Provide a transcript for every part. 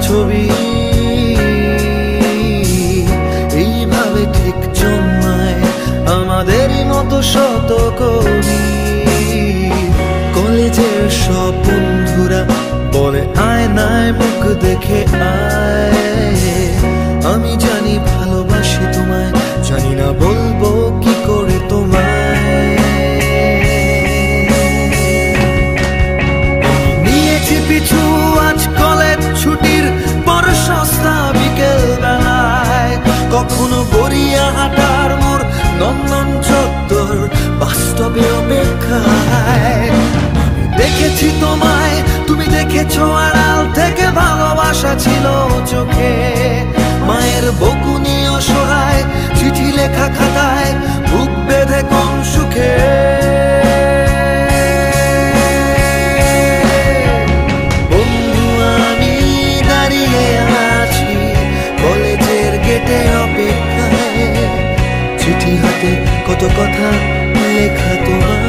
ছবি এইভাবে ঠিক জন্মায় আমাদেরই মতো শত কবি। কলেজের সব বন্ধুরা বলে আয়নায় মুখ দেখে আয়, আমি জানি ভালোবাসি তোমায়, জানি না বলবো কি করে তোমায়। নিয়েছি পিছু আজ কলেজ ছুটির পর সস্তা বিকেল বেলায়, কখনো গড়িয়া হাঁটার মোর নন্দন চত্বর বাস্তবে অপেক্ষায়। আমি দেখেছি তোমায়, তুমি দেখেছো আড়াল থেকে, ভালোবাসা ছিল চোখে। মায়ের বকুনি অসহায় চিঠি লেখা খাতায় বুক বেঁধে কোন সুখে। বন্ধু আমি দাঁড়িয়ে আছি কলেজের গেটে অপেক্ষায়, চিঠি হাতে কত কথা লেখা তোমায়।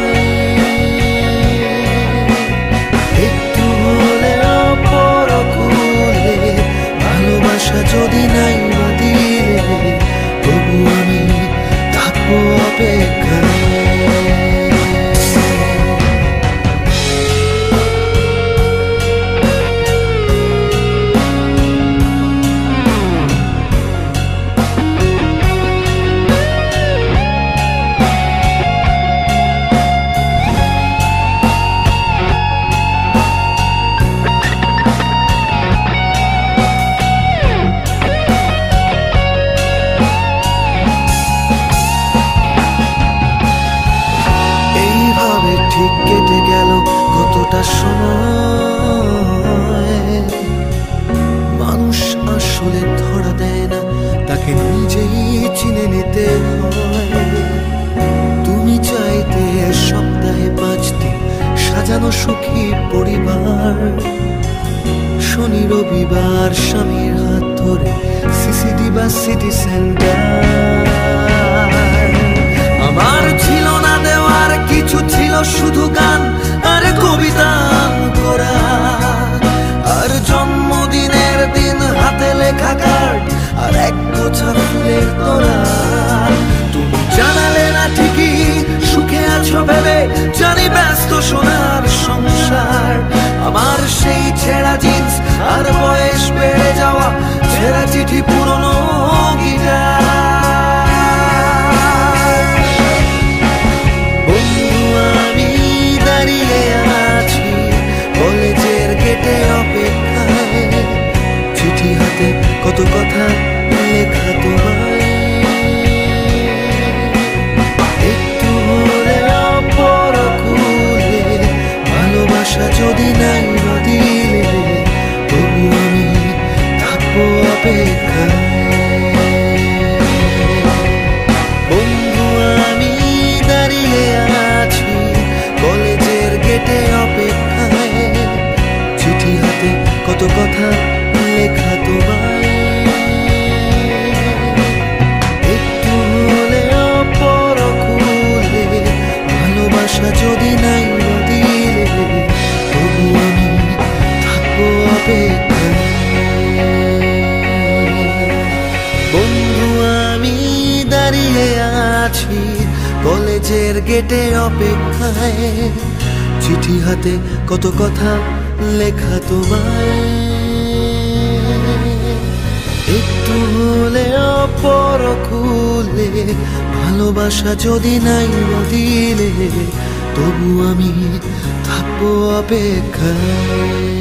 একটু হলে অপরকুলে ভালোবাসা যদি নাই বা দিলে, তবু আমি থাকবো অপেক্ষায়। ঠিক কেটে গেল কতটা সময়, মানুষ আসলে ধরা দেয় না, তাকে নিজেই চিনে নিতে হয়। তুমি চাইতে সপ্তাহে 5 দিন সাজানো সুখী পরিবার, শনি রবিবার স্বামীর হাত ধরে সিসিডি বা সিটি সেন্টার। আমার ছিল না দেওয়ার কিছু, ছিল শুধু গান আর কবিতা করা, আর জন্মদিনের দিন হাতে লেখা কার্ড আর এক গোছা ফুলের তোড়া। তুমি জানালে না ঠিকই সুখে আছো ভেবে, জানি ব্যস্ত সোনার সংসার। আমার সেই ছেঁড়া জিন্স আর বয়স বেড়ে যাওয়া ছেঁড়া চিঠি পুরনো গিটার। কলেজের গেটে অপেক্ষায়, চিঠি হাতে কত কথা লেখা তোমায়। একটু হলে অপরকুলে ভালোবাসা যদি নাই দিলে, তবু আমি থাকবো অপেক্ষায়। বন্ধু আমি দাঁড়িয়ে আছি কলেজের গেটে অপেক্ষায়, চিঠি হাতে কত কথা লেখা তোমায়। একটু হলে অপরকুলে ভালোবাসা যদি নাই দিলে, তবু আমি থাকবো অপেক্ষায়। বন্ধু আমি দাঁড়িয়ে আছি কলেজের গেটে অপেক্ষায়, চিঠি হাতে কত কথা লেখা তোমায়। একটু হলে অপরকুলে ভালোবাসা যদি নাই দিলে, তবু আমি থাকবো অপেক্ষায়।